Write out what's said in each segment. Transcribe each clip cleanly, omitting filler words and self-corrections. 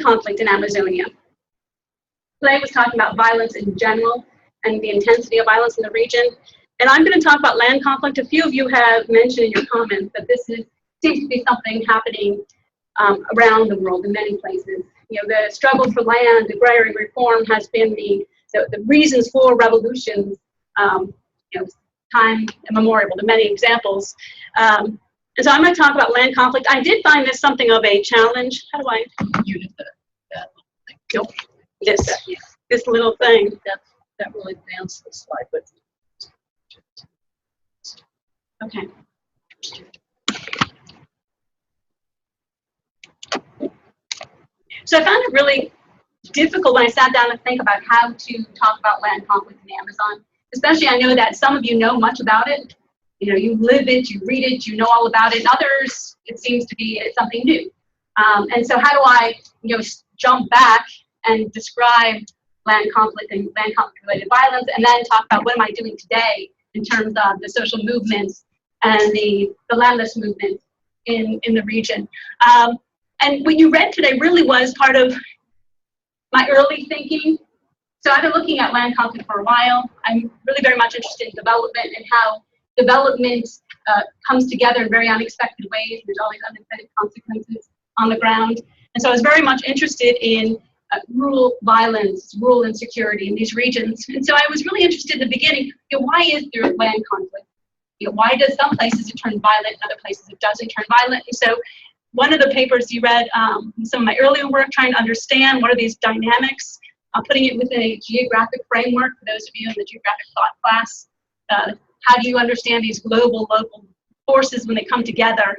land conflict in Amazonia. Clay was talking about violence in general and the intensity of violence in the region. And I'm going to talk about land conflict. A few of you have mentioned in your comments that this seems to be something happening around the world in many places. You know, the struggle for land, agrarian reform has been the reasons for revolutions, you know, time immemorial, the many examples. And so I'm going to talk about land conflict. I did find this something of a challenge. How do I unit that? Nope. This little thing. That will advance the slide, but okay. So I found it really difficult when I sat down to think about how to talk about land conflict in the Amazon. Especially, I know that some of you know much about it. You know, you live it, you read it, you know all about it. Others, it seems to be something new. And so how do I, you know, jump back and describe land conflict and land conflict-related violence, and then talk about what am I doing today in terms of the social movements and the landless movement in the region. And what you read today really was part of my early thinking. So I've been looking at land conflict for a while. I'm really very much interested in development and how development comes together in very unexpected ways. There's always unintended consequences on the ground. And so I was very much interested in rural violence, rural insecurity in these regions. And so I was really interested in the beginning, you know, why is there land conflict? You know, why does some places it turn violent, and other places it doesn't turn violent? And so one of the papers you read, some of my earlier work, trying to understand what are these dynamics, putting it within a geographic framework, for those of you in the geographic thought class. How do you understand these global, local forces when they come together?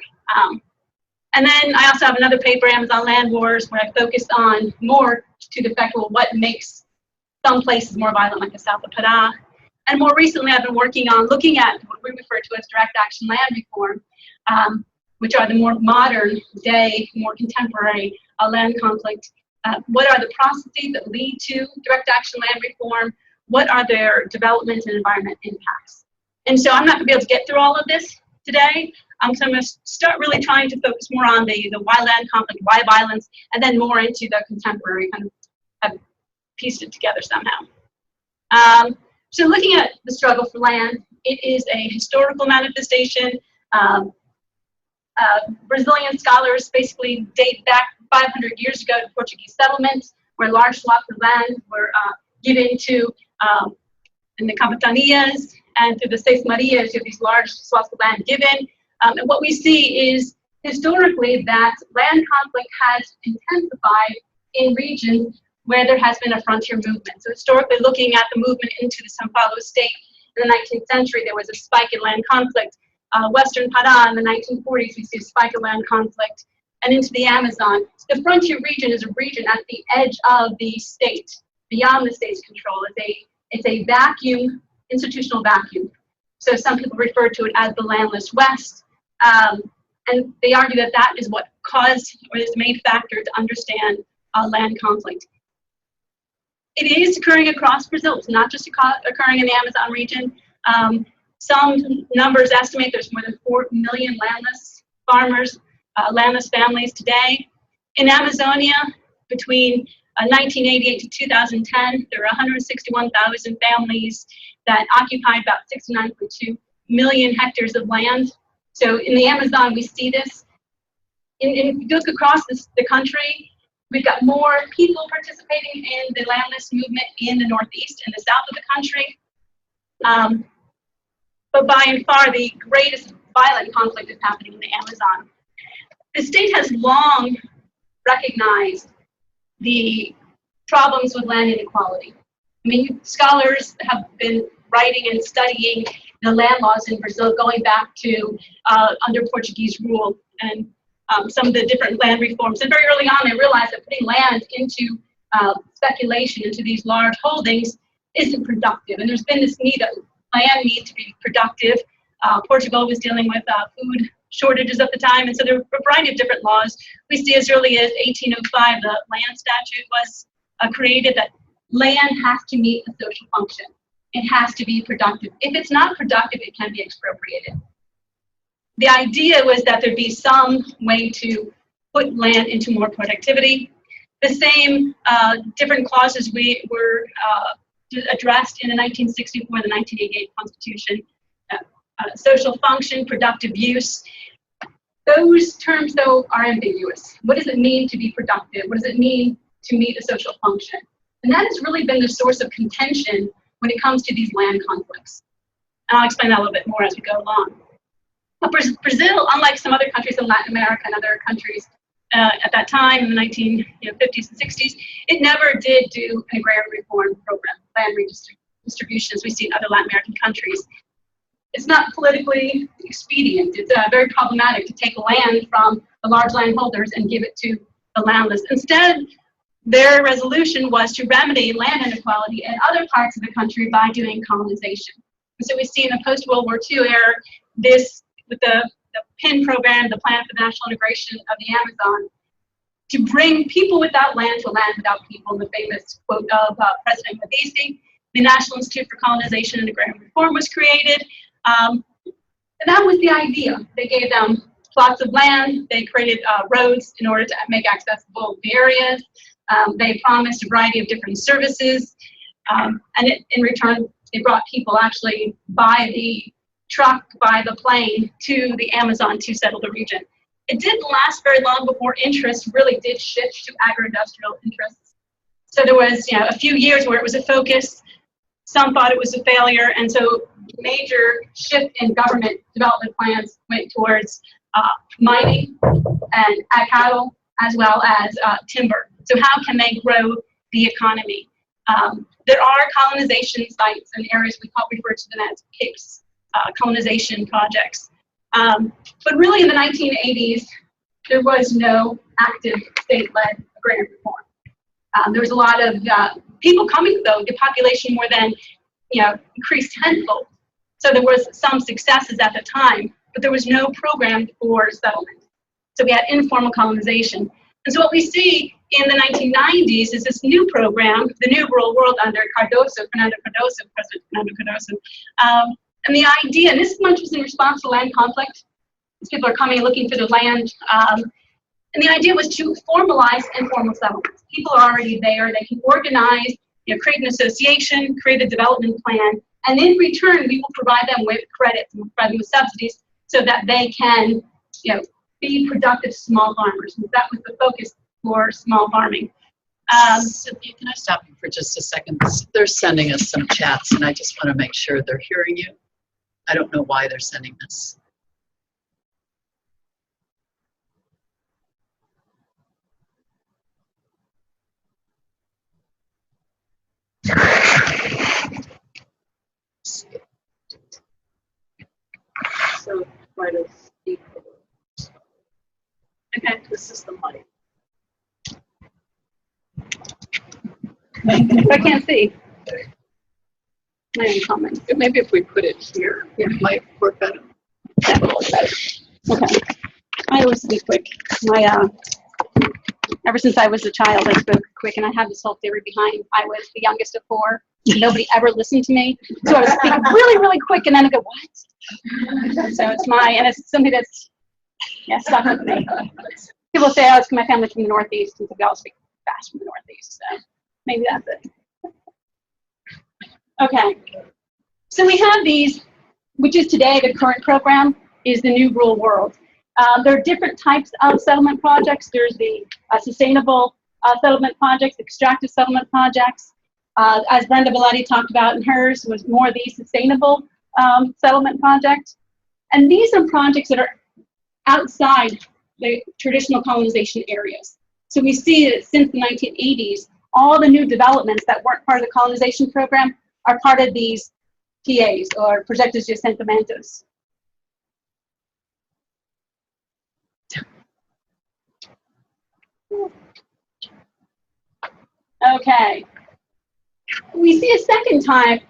And then I also have another paper, Amazon Land Wars, where I focused on more to the effect, well, what makes some places more violent, like the south of Pará. And more recently, I've been working on looking at what we refer to as direct action land reform, which are the more modern day, more contemporary land conflict. What are the processes that lead to direct action land reform? What are their development and environment impacts? And so I'm not going to be able to get through all of this today. So I'm going to start really trying to focus more on the why land conflict, why violence, and then more into the contemporary, kind of have pieced it together somehow. So looking at the struggle for land, it is a historical manifestation. Brazilian scholars basically date back 500 years ago to Portuguese settlements, where large swaths of land were given to in the capitanias and through the seis marias, you have these large swaths of land given. And what we see is historically that land conflict has intensified in regions where there has been a frontier movement. So historically, looking at the movement into the São Paulo state in the 19th century, there was a spike in land conflict. Western Pará in the 1940s, we see a spike in land conflict, and into the Amazon. The frontier region is a region at the edge of the state, beyond the state's control. It's a vacuum, institutional vacuum. So some people refer to it as the landless West. And they argue that that is what caused, or is the main factor to understand land conflict. It is occurring across Brazil. It's not just occurring in the Amazon region. Some numbers estimate there's more than 4 million landless farmers, landless families today. In Amazonia, between 1988 to 2010, there were 161,000 families that occupied about 69.2 million hectares of land. So in the Amazon, we see this. If you look across the country, we've got more people participating in the landless movement in the Northeast and the south of the country. But by and far, the greatest violent conflict is happening in the Amazon. The state has long recognized the problems with land inequality. I mean, scholars have been writing and studying the land laws in Brazil going back to under Portuguese rule and some of the different land reforms. And very early on, they realized that putting land into speculation, into these large holdings, isn't productive. And there's been this need, land need to be productive. Portugal was dealing with food shortages at the time, and so there were a variety of different laws. We see as early as 1805, the land statute was created that land has to meet a social function. It has to be productive. If it's not productive, it can be expropriated. The idea was that there'd be some way to put land into more productivity. The same different clauses were addressed in the 1964 and the 1988 Constitution. Social function, productive use. Those terms, though, are ambiguous. What does it mean to be productive? What does it mean to meet a social function? And that has really been the source of contention when it comes to these land conflicts. And I'll explain that a little bit more as we go along. But Brazil, unlike some other countries in Latin America and other countries at that time, in the 1950s and 60s, it never did do an agrarian reform program, land redistribution, as we see in other Latin American countries. It's not politically expedient. It's very problematic to take land from the large landholders and give it to the landless. Instead, their resolution was to remedy land inequality in other parts of the country by doing colonization. And so we see in the post-World War II era, this, with the PIN program, the Plan for National Integration of the Amazon, to bring people without land to land without people, the famous quote of President Medici. The National Institute for Colonization and Agrarian Reform was created. And that was the idea. They gave them plots of land. They created roads in order to make accessible the areas. They promised a variety of different services. And in return, they brought people actually by the truck, by the plane to the Amazon to settle the region. It didn't last very long before interest really did shift to agro-industrial interests. So there was a few years where it was a focus. Some thought it was a failure, and so major shift in government development plans went towards mining and cattle, as well as timber. So how can they grow the economy? There are colonization sites and areas we refer to them as CAPES, colonization projects. But really in the 1980s, there was no active state-led agrarian reform. There was a lot of people coming, though. The population more than increased tenfold. So there was some successes at the time, but there was no program for settlement. So we had informal colonization. And so what we see in the 1990s is this new program, the New Rural World under President Fernando Cardoso. And the idea, and this much was in response to land conflict. These people are coming looking for the land. And the idea was to formalize informal settlements. People are already there. They can organize, create an association, create a development plan, and in return, we will provide them with credits and provide them with subsidies so that they can, be productive small farmers. And that was the focus for small farming. Cynthia, can I stop you for just a second? They're sending us some chats, and I just want to make sure they're hearing you. I don't know why they're sending this. So try to speak. Okay, this is the mic. I can't see. Comments. Maybe if we put it here, it might work better. Okay. I always speak quick. Ever since I was a child, I spoke quick, and I have this whole theory behind. I was the youngest of four. Nobody ever listened to me, so I would speak really, really quick, and then I go, "What?" So it's something that's stuck with me. People say, "Oh, it's my family's from the Northeast," and so we all speak fast from the Northeast. So maybe that's it. Okay. So we have these, which is today the current program, is the New Rural World. There are different types of settlement projects. There's the sustainable settlement projects, extractive settlement projects. As Brenda Belletti talked about in hers, was more the sustainable settlement project. And these are projects that are outside the traditional colonization areas. So we see that since the 1980s, all the new developments that weren't part of the colonization program are part of these PAs, or Projetos de Assentamentos. Okay. We see a second type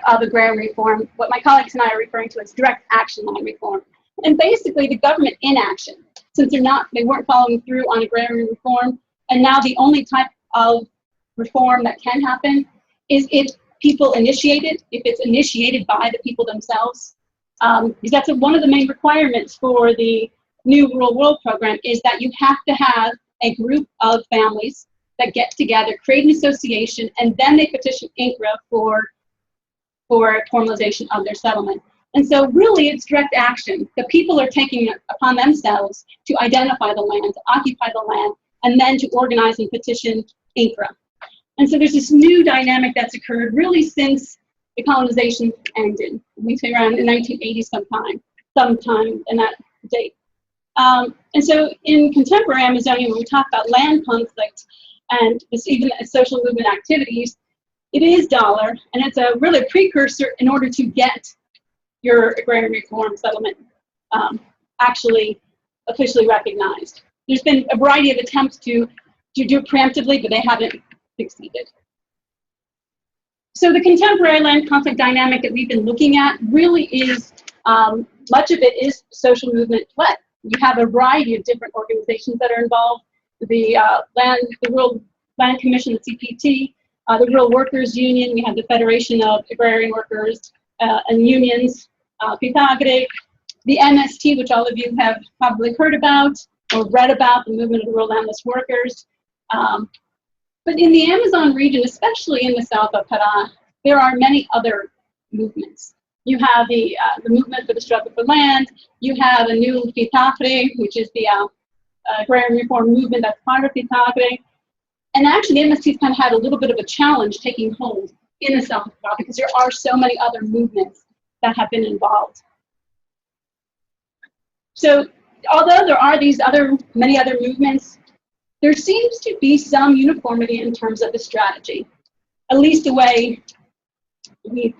of agrarian reform, what my colleagues and I are referring to as direct action land reform. And basically the government inaction, since they weren't following through on agrarian reform, and now the only type of reform that can happen is if people initiate it, if it's initiated by the people themselves. Because that's one of the main requirements for the New Rural World program, is that you have to have a group of families that get together, create an association, and then they petition INCRA for formalization of their settlement. And so really it's direct action. The people are taking it upon themselves to identify the land, to occupy the land, and then to organize and petition INCRA. And so there's this new dynamic that's occurred really since the colonization ended. We say around the 1980s sometime in that date. And so in contemporary Amazonia, when we talk about land conflict and this even social movement activities, it is dollar, and it's a really precursor in order to get your agrarian reform settlement actually officially recognized. There's been a variety of attempts to do it preemptively, but they haven't succeeded. So the contemporary land conflict dynamic that we've been looking at really is, much of it is social movement led. You have a variety of different organizations that are involved. The Rural Land Commission, the CPT, the Rural Workers Union, we have the Federation of Agrarian Workers and Unions, PITAGRE, the MST, which all of you have probably heard about or read about, the Movement of the Rural Landless Workers. But in the Amazon region, especially in the south of Pará, there are many other movements. You have the movement for the struggle for land. You have a new PITAGRE, which is the agrarian reform movement that's part of PITAGRE. And actually, the MST's kind of had a little bit of a challenge taking hold in the south of Pará because there are so many other movements that have been involved. So although there are these many other movements, there seems to be some uniformity in terms of the strategy, at least the way we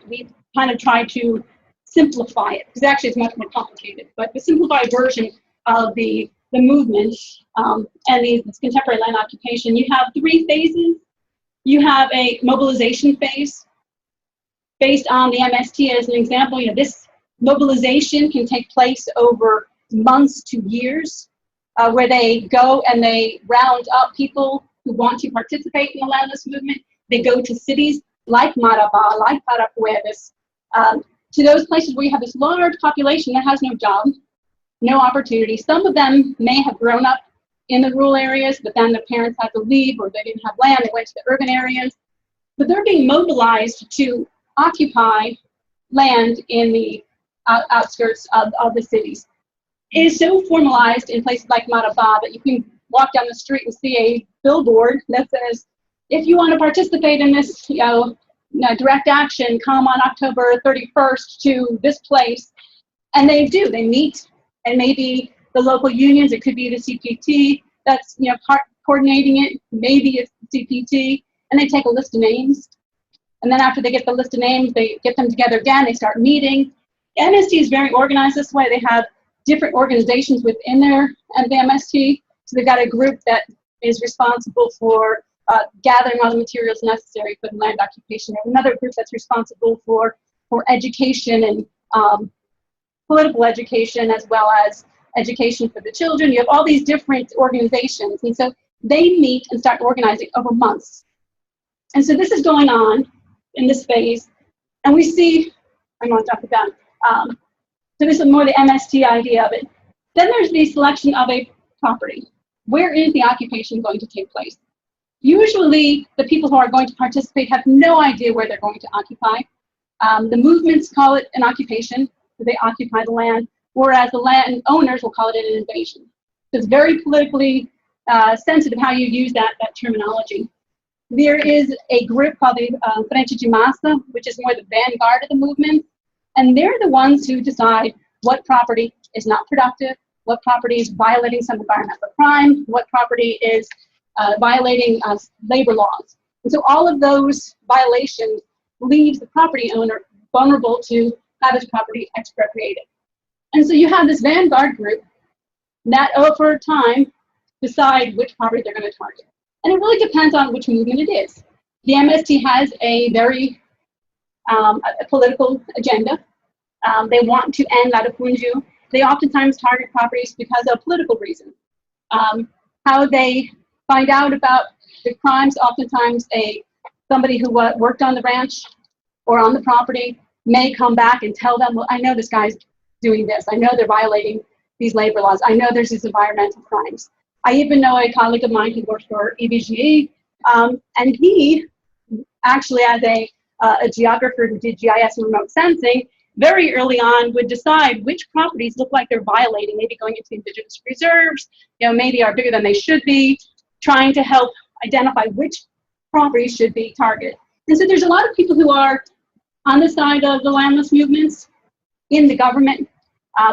kind of try to simplify it, because actually it's much more complicated. But the simplified version of the movement and this contemporary land occupation, you have 3 phases. You have a mobilization phase based on the MST as an example. This mobilization can take place over months to years, where they go and they round up people who want to participate in the landless movement. They go to cities like Marabá, like Parapuedas, to those places where you have this large population that has no job, no opportunity. Some of them may have grown up in the rural areas, but then their parents had to leave or they didn't have land, they went to the urban areas. But they're being mobilized to occupy land in the outskirts of the cities. It is so formalized in places like Marabá that you can walk down the street and see a billboard that says, if you want to participate in this direct action, come on October 31st to this place. And they do, they meet, and maybe the local unions, it could be the CPT that's coordinating it, maybe it's the CPT, and they take a list of names. And then after they get the list of names, they get them together again, they start meeting. MST is very organized this way. They have different organizations within the MST. So they've got a group that is responsible for gathering all the materials necessary for the land occupation. There's another group that's responsible for education and political education, as well as education for the children. You have all these different organizations. And so they meet and start organizing over months. And so this is going on in this phase. And we see, I'm going to talk about, so this is more the MST idea of it. Then there's the selection of a property. Where is the occupation going to take place? Usually, the people who are going to participate have no idea where they're going to occupy. The movements call it an occupation, so they occupy the land, whereas the land owners will call it an invasion. So it's very politically sensitive how you use that terminology. There is a group called the Frente de Massa, which is more the vanguard of the movement, and they're the ones who decide what property is not productive, what property is violating some environmental crime, what property is violating labor laws. And so all of those violations leaves the property owner vulnerable to have his property expropriated. And so you have this vanguard group that over time decide which property they're going to target. And it really depends on which movement it is. The MST has a very a political agenda. They want to end latifundio. They oftentimes target properties because of political reasons. How they find out about the crimes, oftentimes somebody who worked on the ranch or on the property may come back and tell them, well, I know this guy's doing this. I know they're violating these labor laws. I know there's these environmental crimes. I even know a colleague of mine who works for EBGE And he actually, as a geographer who did GIS and remote sensing, very early on would decide which properties look like they're violating, maybe going into indigenous reserves, maybe are bigger than they should be, trying to help identify which properties should be targeted. And so there's a lot of people who are on the side of the landless movements in the government.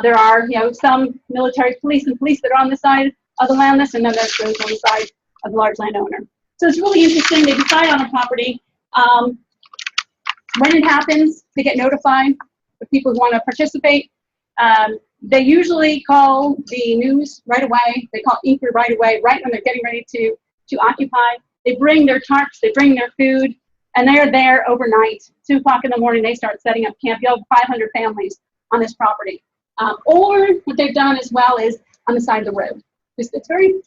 There are, some military police and police that are on the side of the landless, and then there's those on the side of the large landowner. So it's really interesting. They decide on a property. When it happens, they get notified of people who want to participate. They usually call the news right away. They call Inquiry right away, right when they're getting ready to occupy. They bring their tarps, they bring their food, and they're there overnight. 2 o'clock in the morning, they start setting up camp. You have 500 families on this property. Or what they've done as well is on the side of the road. It's very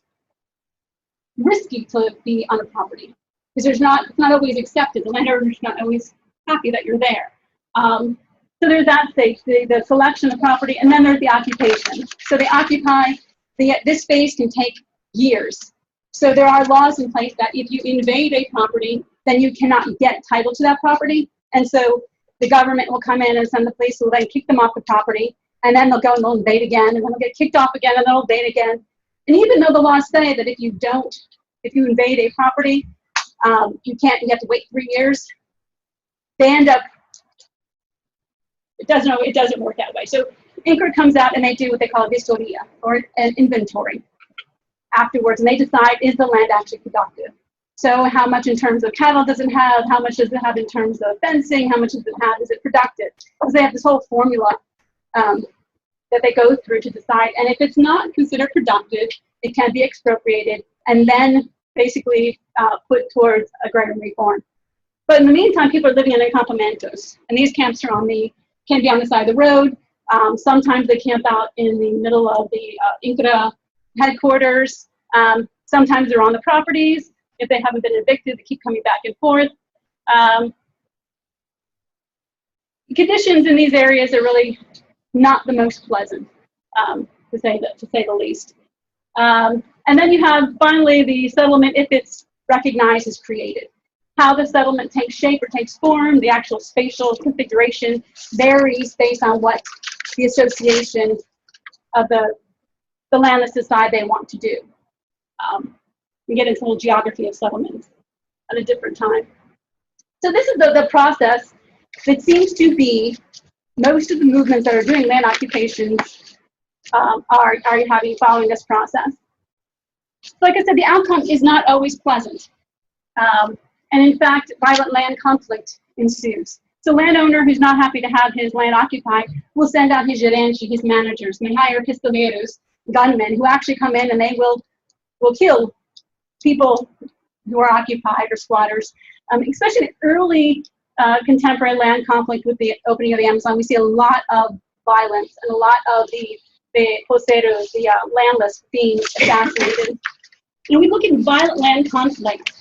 risky to be on a property because it's not always accepted. The landowner's not always happy that you're there. So there's that stage, the selection of property, and then there's the occupation. So they occupy, this space can take years. So there are laws in place that if you invade a property, then you cannot get title to that property. And so the government will come in and send the police who will then kick them off the property, and then they'll go and they'll invade again, and then they'll get kicked off again, and they'll invade again. And even though the laws say that if you invade a property, you have to wait 3 years, they end up, it doesn't work that way. So Inquiry comes out and they do what they call a vistoria, or an inventory afterwards, and they decide, is the land actually productive? So how much in terms of cattle does it have? How much does it have in terms of fencing? How much does it have? Is it productive? Because they have this whole formula that they go through to decide. And if it's not considered productive, it can be expropriated and then basically put towards agrarian reform. But in the meantime, people are living in campamentos, and these camps are can be on the side of the road. Sometimes they camp out in the middle of the INCRA headquarters. Sometimes they're on the properties. If they haven't been evicted, they keep coming back and forth. Conditions in these areas are really not the most pleasant, to say the least. And then you have finally the settlement, if it's recognized, is created. How the settlement takes shape or takes form, the actual spatial configuration varies based on what the association of the landless decide they want to do. We get into the geography of settlements at a different time. So this is the process that seems to be most of the movements that are doing land occupations are following this process. Like I said, the outcome is not always pleasant. And in fact, violent land conflict ensues. So landowner who's not happy to have his land occupied will send out his gerente, his managers, and they hire pistoleros, gunmen, who actually come in and they will kill people who are occupied or squatters. Especially in early contemporary land conflict with the opening of the Amazon, we see a lot of violence and a lot of the poseros, the landless, being assassinated. And we look at violent land conflict.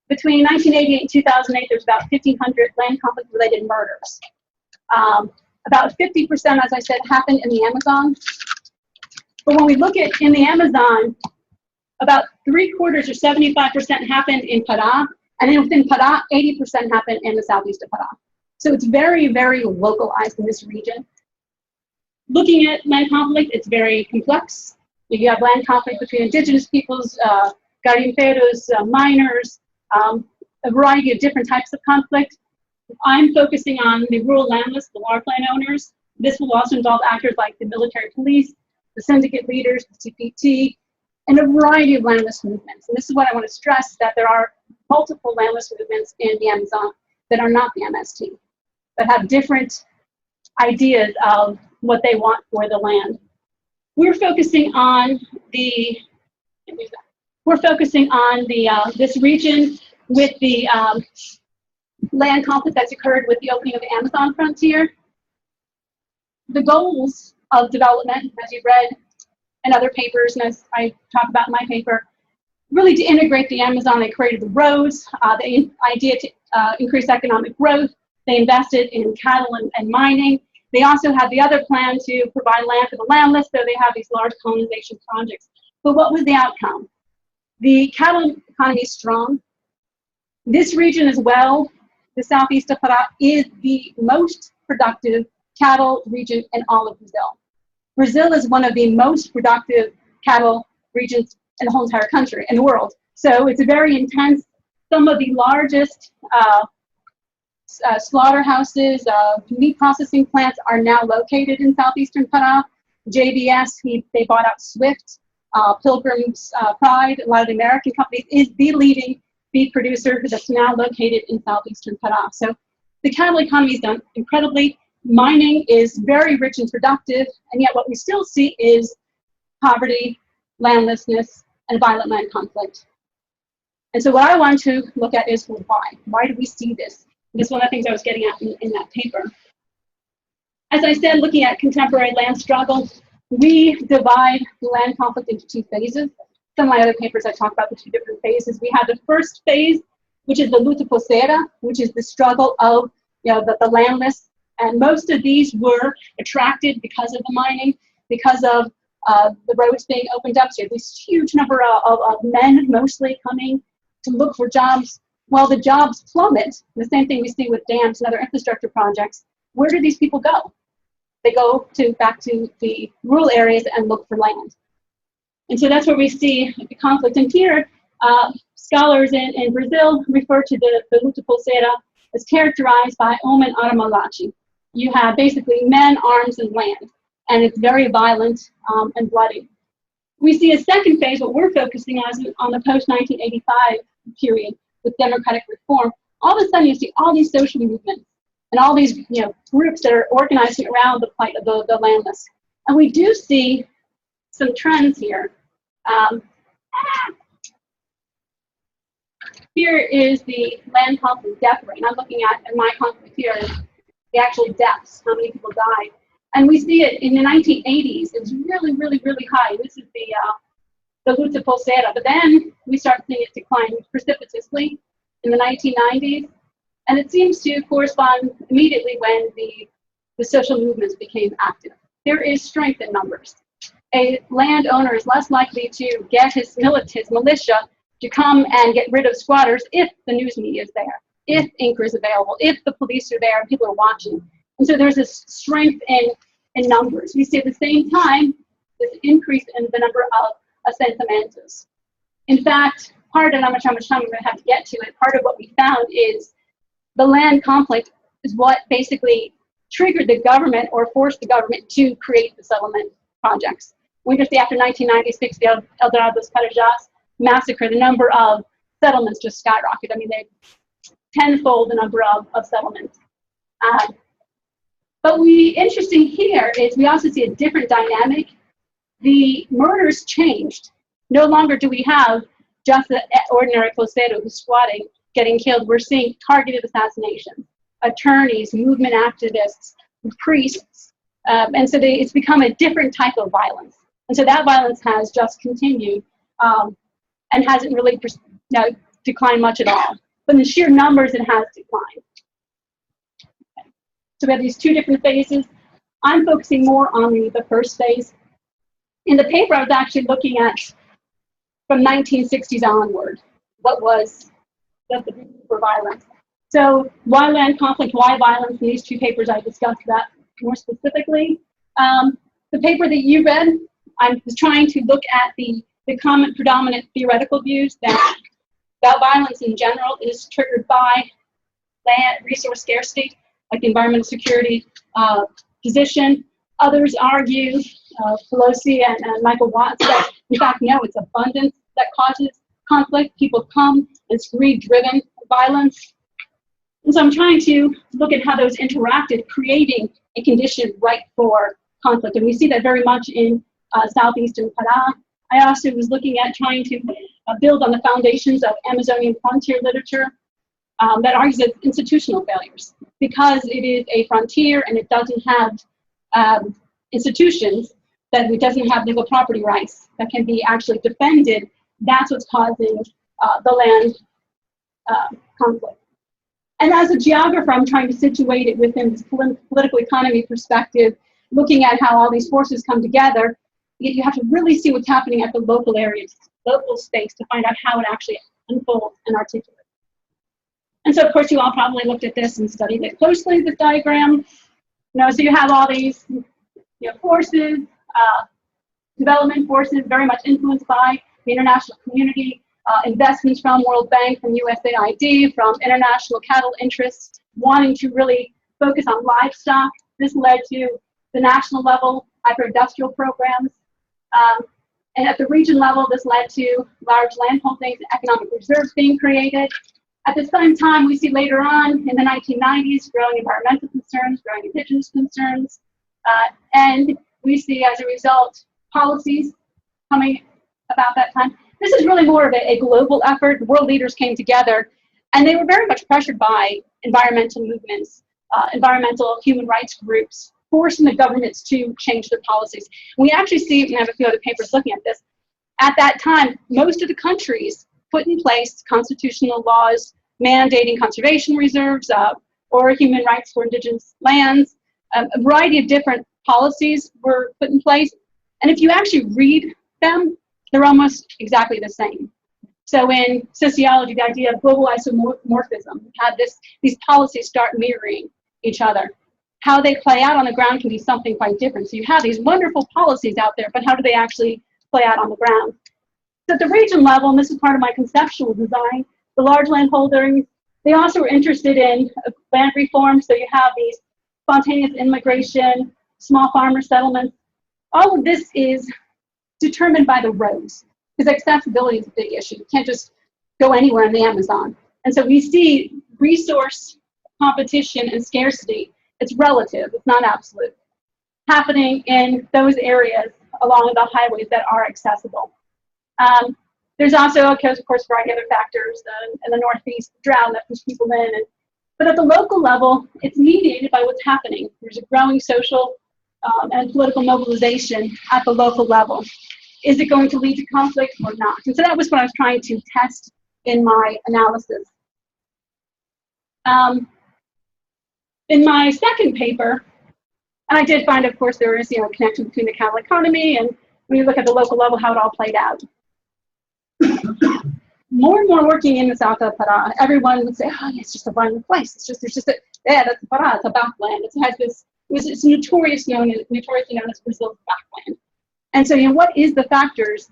Between 1988 and 2008, there's about 1,500 land conflict-related murders. About 50%, as I said, happened in the Amazon. But when we look at in the Amazon, about 3/4 or 75% happened in Pará, and then within Pará, 80% happened in the southeast of Pará. So it's very, very localized in this region. Looking at land conflict, it's very complex. You have land conflict between indigenous peoples, garimpeiros, miners, a variety of different types of conflict. I'm focusing on the rural landless, the large landowners. This will also involve actors like the military police, the syndicate leaders, the CPT, and a variety of landless movements. And this is what I want to stress, that there are multiple landless movements in the Amazon that are not the MST, that have different ideas of what they want for the land. We're focusing on this region with the land conflict that's occurred with the opening of the Amazon frontier. The goals of development, as you've read in other papers, and as I talk about in my paper, really to integrate the Amazon. They created the roads, the idea to increase economic growth. They invested in cattle and mining. They also had the other plan to provide land for the landless, so they have these large colonization projects. But what was the outcome? The cattle economy is strong. This region as well, the southeast of Pará, is the most productive cattle region in all of Brazil. Brazil is one of the most productive cattle regions in the whole entire country, in the world. So it's a very intense. Some of the largest slaughterhouses, meat processing plants are now located in southeastern Pará. JBS, they bought out Swift, Pilgrim's Pride, a lot of the American companies, is the leading beef producer that's now located in southeastern Pará. So the cattle economy is done incredibly. Mining is very rich and productive, and yet what we still see is poverty, landlessness, and violent land conflict. And so what I want to look at is, well, why? Why do we see this? And this is one of the things I was getting at in that paper. As I said, looking at contemporary land struggle, we divide the land conflict into two phases. Some of my other papers I talk about the two different phases. We have the first phase, which is the luta pulseira, which is the struggle of the landless. And most of these were attracted because of the mining, because of the roads being opened up. So you have this huge number of men mostly coming to look for jobs. Well, the jobs plummet. The same thing we see with dams and other infrastructure projects. Where do these people go? They go back to the rural areas and look for land. And so that's where we see the conflict. And here, scholars in Brazil refer to the luta pulseira as characterized by homem, arma, lachi. You have basically men, arms, and land. And it's very violent and bloody. We see a second phase, what we're focusing on the post-1985 period with democratic reform. All of a sudden you see all these social movements and all these groups that are organizing around the plight of the landless. And we do see some trends here. Here is the land conflict death rate. And I'm looking at my conflict here is the actual deaths, how many people died. And we see it in the 1980s. It was really, really, really high. This is the luta pulseira. But then we start seeing it decline precipitously in the 1990s. And it seems to correspond immediately when the social movements became active. There is strength in numbers. A landowner is less likely to get his militia to come and get rid of squatters if the news media is there, if Inca is available, if the police are there and people are watching. And so there's this strength in numbers. We see at the same time this increase in the number of assentamentos. In fact, part of how much time I'm going to have to get to it, part of what we found is the land conflict is what basically triggered the government or forced the government to create the settlement projects. We just see after 1996, the El Dorados Carajás massacre, the number of settlements just skyrocketed. I mean, they tenfold the number of settlements. But interesting here is we also see a different dynamic. The murders changed. No longer do we have just the ordinary closeiro who's squatting, getting killed. We're seeing targeted assassinations, attorneys, movement activists, priests. And so it's become a different type of violence. And so that violence has just continued and hasn't really declined much at all. But in sheer numbers, it has declined. Okay. So we have these two different phases. I'm focusing more on the first phase. In the paper, I was actually looking at from 1960s onward, what was the reason for violence. So why land conflict, why violence? In these two papers, I discussed that more specifically. The paper that you read, I was trying to look at the common predominant theoretical views that violence in general is triggered by land resource scarcity, like the environmental security position. Others argue, Pelosi and Michael Watts, that in fact, no, it's abundance that causes conflict. People come, it's greed-driven violence. And so I'm trying to look at how those interacted, creating a condition ripe for conflict. And we see that very much in southeastern Pará. I also was looking at trying to build on the foundations of Amazonian frontier literature that argues that institutional failures. Because it is a frontier and it doesn't have institutions, that it doesn't have legal property rights that can be actually defended, that's what's causing the land conflict. And as a geographer, I'm trying to situate it within this political economy perspective, looking at how all these forces come together. You have to really see what's happening at the local local space to find out how it actually unfolds and articulates. And so, of course, you all probably looked at this and studied it closely, this diagram. So you have all these forces, development forces very much influenced by the international community, investments from World Bank, from USAID, from international cattle interests, wanting to really focus on livestock. This led to the national level agro-industrial programs. And at the region level, this led to large land holdings and economic reserves being created. At the same time, we see later on in the 1990s growing environmental concerns, growing indigenous concerns, and we see as a result policies coming about that time. This is really more of a global effort. World leaders came together, and they were very much pressured by environmental movements, environmental human rights groups, forcing the governments to change their policies. We actually see, and I have a few other papers looking at this, at that time, most of the countries put in place constitutional laws mandating conservation reserves or human rights for indigenous lands. A variety of different policies were put in place. And if you actually read them, they're almost exactly the same. So in sociology, the idea of global isomorphism, had these policies start mirroring each other. How they play out on the ground can be something quite different. So you have these wonderful policies out there, but how do they actually play out on the ground? So at the region level, and this is part of my conceptual design, the large landholders, they also were interested in land reform. So you have these spontaneous immigration, small farmer settlements. All of this is determined by the roads, because accessibility is a big issue. You can't just go anywhere in the Amazon. And so we see resource competition and scarcity. It's relative, it's not absolute, happening in those areas along the highways that are accessible. There's also, of course, a variety of other factors in the Northeast, drought that puts people in. But at the local level, it's mediated by what's happening. There's a growing social and political mobilization at the local level. Is it going to lead to conflict or not? And so that was what I was trying to test in my analysis. In my second paper, and I did find, of course, there is a connection between the cattle economy and when you look at the local level, how it all played out. More and more working in the south of Pará, everyone would say, oh, yeah, it's just a violent place. There's just that's Pará, it's a backland. It has this, it's notoriously known as Brazil's backland. And so, what is the factors?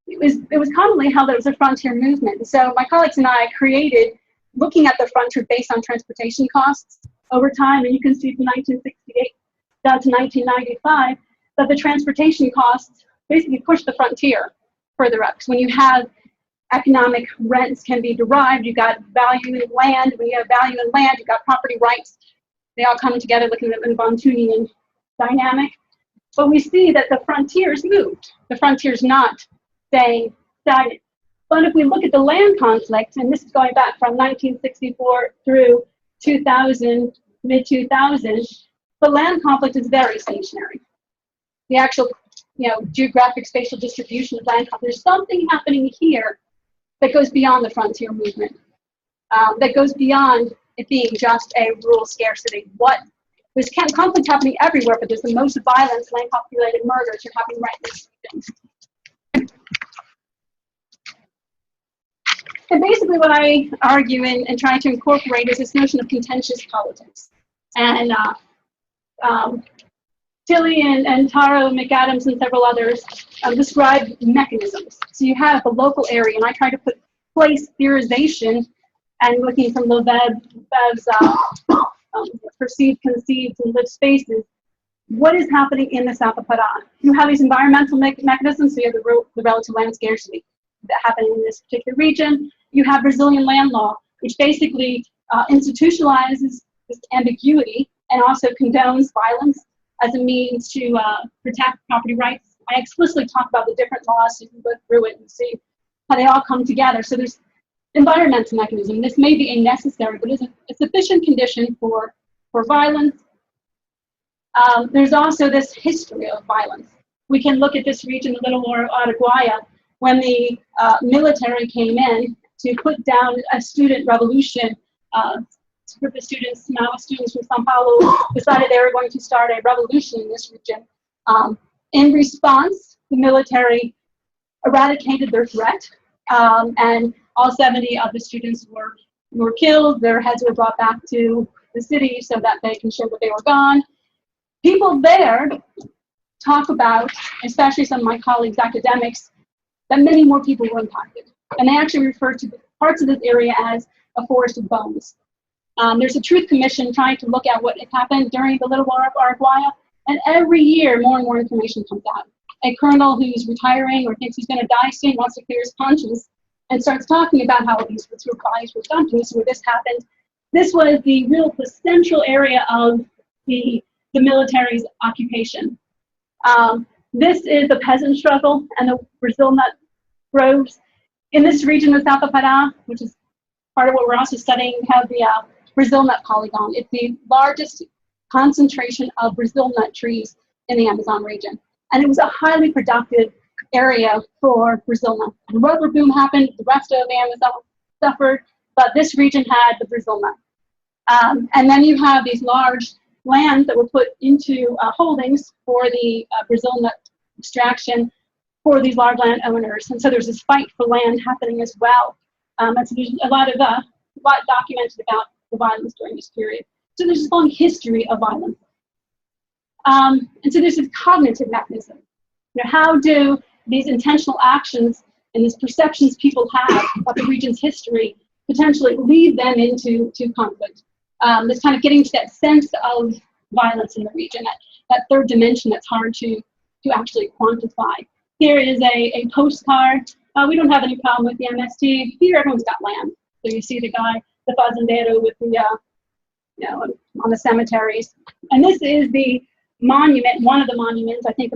It was commonly held that it was a frontier movement. And so my colleagues and I created, looking at the frontier based on transportation costs over time, and you can see from 1968 down to 1995, that the transportation costs basically pushed the frontier further up. Because when you have economic rents can be derived, you've got value in land. When you have value in land, you've got property rights. They all come together looking at the Bontunian dynamic. But we see that the frontiers moved. The frontier's not staying stagnant. But if we look at the land conflict, and this is going back from 1964 through 2000, mid-2000s, the land conflict is very stationary. The actual, geographic spatial distribution of land conflict, there's something happening here that goes beyond the frontier movement, that goes beyond it being just a rural scarcity. There's conflict happening everywhere, but there's the most violence, land conflict-related murders are happening right in this region. And basically what I argue and try to incorporate is this notion of contentious politics. And Tilly and Taro McAdams and several others describe mechanisms. So you have the local area, and I try to put place theorization and looking from Leveb's perceived, conceived, and lived spaces. What is happening in the south of Pará? You have these environmental mechanisms, so you have the relative land scarcity that happening in this particular region. You have Brazilian land law, which basically institutionalizes this ambiguity and also condones violence as a means to protect property rights. I explicitly talk about the different laws, so you can go through it and see how they all come together. So there's environmental mechanism. This may be a necessary, but is a sufficient condition for violence. There's also this history of violence. We can look at this region a little more, Araguaia, when the military came in to put down a student revolution. A group of students, Maoist students from Sao Paulo, decided they were going to start a revolution in this region. In response, the military eradicated their threat, and all 70 of the students were killed. Their heads were brought back to the city so that they can show that they were gone. People there talk about, especially some of my colleagues, academics, that many more people were impacted. And they actually refer to parts of this area as a forest of bones. There's a truth commission trying to look at what happened during the Little War of Araguaia, and every year more and more information comes out. A colonel who's retiring or thinks he's going to die soon wants to clear his conscience and starts talking about how these bodies were dumped, this where this happened. This was the central area of the military's occupation. This is the peasant struggle and the Brazil nut groves. In this region of South of Pará, which is part of what we're also studying, we have the Brazil nut polygon. It's the largest concentration of Brazil nut trees in the Amazon region. And it was a highly productive area for Brazil nut. The rubber boom happened, the rest of the Amazon suffered, but this region had the Brazil nut. And then you have these large lands that were put into holdings for the Brazil nut extraction for these large landowners. And so there's this fight for land happening as well. And so there's a lot documented about the violence during this period. So there's this long history of violence. And so there's this cognitive mechanism. You know, how do these intentional actions and these perceptions people have about the region's history potentially lead them into conflict? This kind of getting to that sense of violence in the region, that third dimension that's hard to actually quantify. Here is a postcard. We don't have any problem with the MST. Here everyone's got land. So you see the guy, the fazendero with the, on the cemeteries. And this is the monument, one of the monuments, I think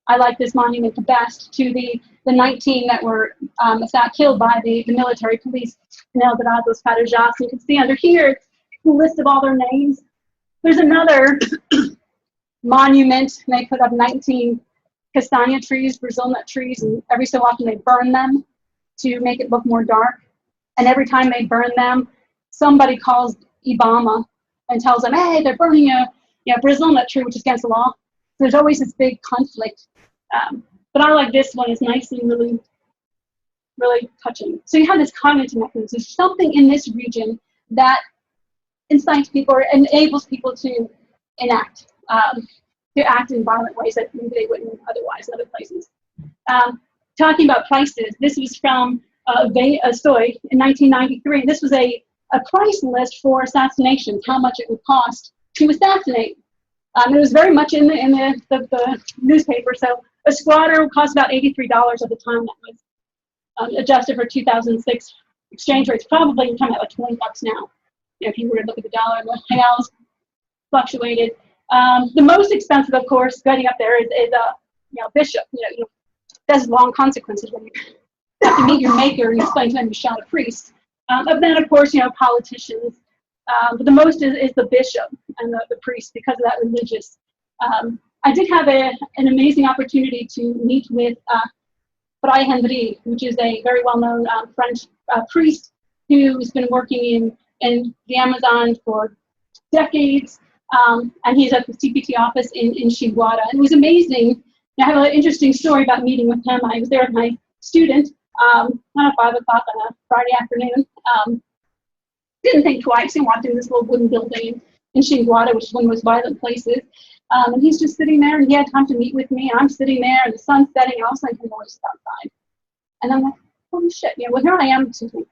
I like this monument the best, to the 19 that were killed by the military police in El Dorados, Carajás. You can see under here, it's the list of all their names. There's another monument, and they put up 19 castanha trees, Brazil nut trees, and every so often they burn them to make it look more dark. And every time they burn them, somebody calls Ibama and tells them, hey, they're burning a Brazil nut tree, which is against the law. So there's always this big conflict. But I like this one. It's nice and really, really touching. So you have this cognitive mechanism. There's something in this region that incites people or enables people to enact, to act in violent ways that maybe they wouldn't otherwise in other places. Talking about prices, this was from Stoy in 1993. This was a price list for assassinations, how much it would cost to assassinate. It was very much in the newspaper. So a squatter would cost about $83 at the time. That was adjusted for 2006 exchange rates. Probably you're talking about like $20 now. If you were to look at the dollar, the reals fluctuated. The most expensive, of course, getting up there is a bishop. There's long consequences when you have to meet your maker and explain to them you shot a priest. But then, of course, politicians. But the most is the bishop and the priest because of that religious. I did have an amazing opportunity to meet with Fray Henry, which is a very well-known French priest who's been working in the Amazon for decades, and he's at the CPT office in Xinguara. And it was amazing. I have an interesting story about meeting with him. I was there with my student, at 5 o'clock on a Friday afternoon. Didn't think twice and walked into this little wooden building in Xinguara, which is one of the most violent places. And he's just sitting there, and he had time to meet with me, and I'm sitting there, and the sun's setting, and all of a sudden, I noticed outside. And I'm like, holy shit, well, here I am sitting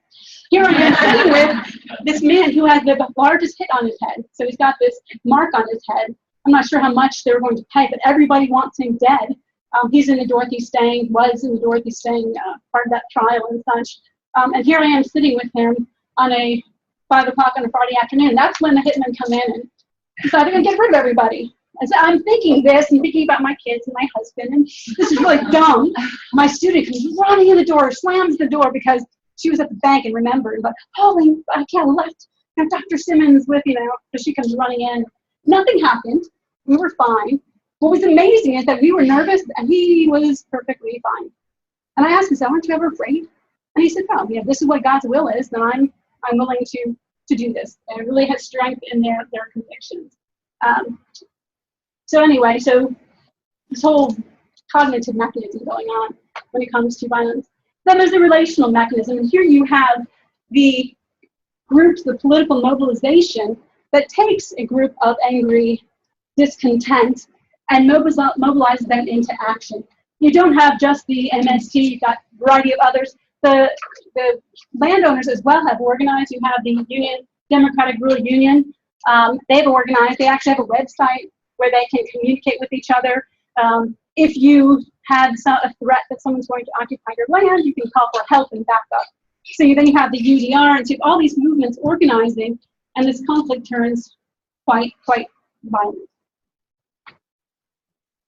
with this man who has the largest hit on his head. So he's got this mark on his head. I'm not sure how much they were going to pay, but everybody wants him dead. He's in the Dorothy Stang, was in the Dorothy Stang, part of that trial and such. And here I am sitting with him on a 5 o'clock on a Friday afternoon. That's when the hitmen come in and decide they're going to get rid of everybody. And so I'm thinking this and thinking about my kids and my husband, and this is really dumb. My student comes running in the door, slams the door because she was at the bank and remembered, but holy, I can't left. And Dr. Simmons with, so she comes running in. Nothing happened. We were fine. What was amazing is that we were nervous and he was perfectly fine. And I asked him, so aren't you ever afraid? And he said, no, this is what God's will is, then I'm willing to do this. They really have strength in their convictions. So anyway, so this whole cognitive mechanism going on when it comes to violence. Then there's the relational mechanism, and here you have the groups, the political mobilization that takes a group of angry, discontent, and mobilizes them into action. You don't have just the MST, you've got a variety of others. The landowners as well have organized. You have the Union, Democratic Rural Union. They've organized. They actually have a website where they can communicate with each other. If you have a threat that someone's going to occupy your land, you can call for help and backup. So then you have the UDR, and so all these movements organizing, and this conflict turns quite violent.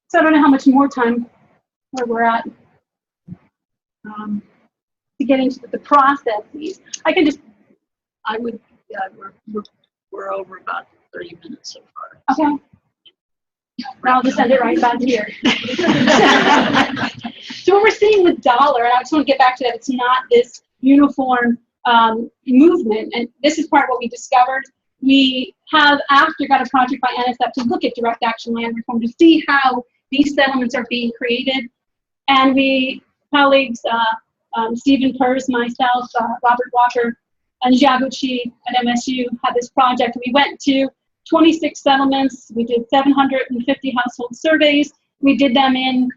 So I don't know how much more time where we're at to get into the processes. I can just. I would. Yeah, we're over about 30 minutes so far. Okay. I'll just send it right back here. So what we're seeing with dollar, and I just want to get back to that, it's not this uniform movement, and this is part of what we discovered. We have after got a project by NSF to look at direct action land reform to see how these settlements are being created, and we colleagues Stephen Purse, myself, Robert Walker, and Jaguchi at MSU had this project. We went to 26 settlements. We did 750 household surveys. We did them in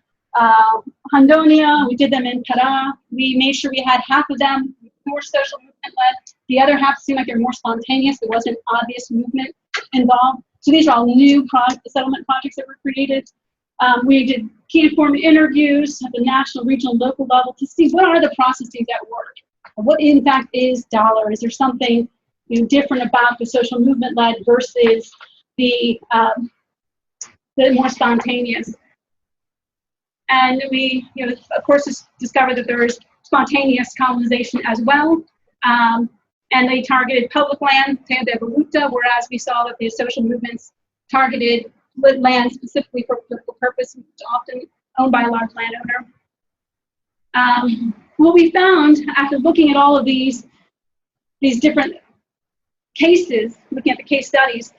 Handonia. We did them in Para. We made sure we had half of them more social movement led. The other half seemed like they're more spontaneous. There wasn't obvious movement involved. So these are all new settlement projects that were created. We did key informed interviews at the national, regional, local level to see what are the processes at work. What in fact is dollar? Is there something different about the social movement led versus the more spontaneous? And we, of course, discovered that there is spontaneous colonization as well. And they targeted public land, terra de voluta, whereas we saw that the social movements targeted land specifically for political purpose, often owned by a large landowner. What we found after looking at all of these different cases, looking at the case studies,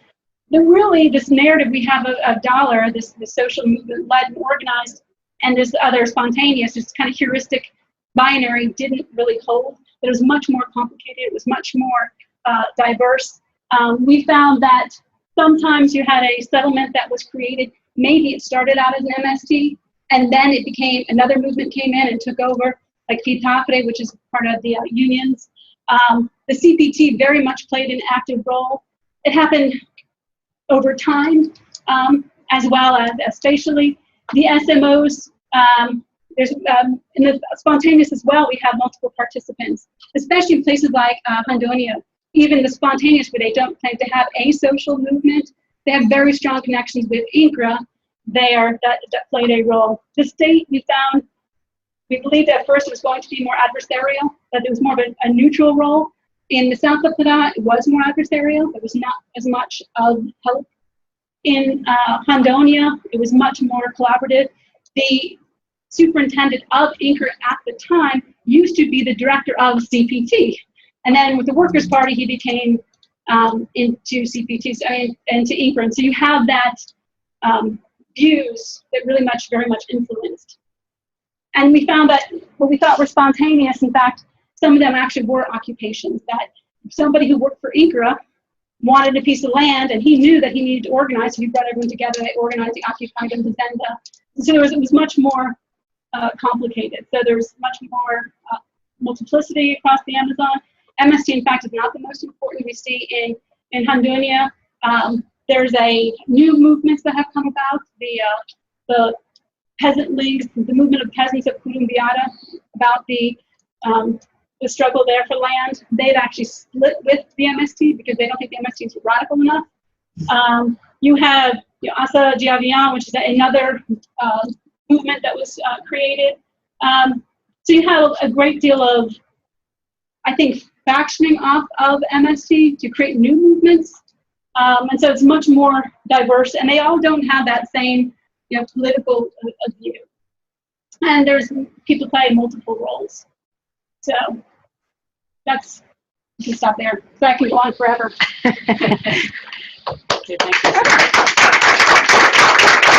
that really this narrative we have of dollar, this social movement led and organized, and this other spontaneous, just kind of heuristic binary didn't really hold. It was much more complicated. It was much more diverse. We found that sometimes you had a settlement that was created. Maybe it started out as an MST, and then it became another movement came in and took over, like Fitapre, which is part of the unions. The CPT very much played an active role. It happened over time, as well as spatially. The SMOs, there's in the spontaneous as well, we have multiple participants, especially in places like Handonia. Even the spontaneous, where they don't claim to have a social movement, they have very strong connections with INCRA. That played a role. The state, we found, we believed at first it was going to be more adversarial, that it was more of a neutral role. In the south of Para, it was more adversarial. There was not as much of help. In Handonia, it was much more collaborative. The superintendent of INCRA at the time used to be the director of CPT. And then with the Workers' Party, he became into CPT, into INCRA. And so you have that views that really very much influenced. And we found that what we thought were spontaneous, in fact, some of them actually were occupations, that somebody who worked for INCRA wanted a piece of land, and he knew that he needed to organize, so he brought everyone together, they organized the Occupying Fazenda. So it was much more complicated. So there's much more multiplicity across the Amazon. MST, in fact, is not the most important. We see in Handonia, there's a new movements that have come about. The peasant leagues, the movement of peasants of Kurumbiara, about the struggle there for land. They've actually split with the MST because they don't think the MST is radical enough. You have Asa Diavian, which is another movement that was created. So you have a great deal of, I think, factioning off of MST to create new movements. And so it's much more diverse, and they all don't have that same political view. And there's people play multiple roles. So you can stop there. So I can go on forever. Okay, thank you.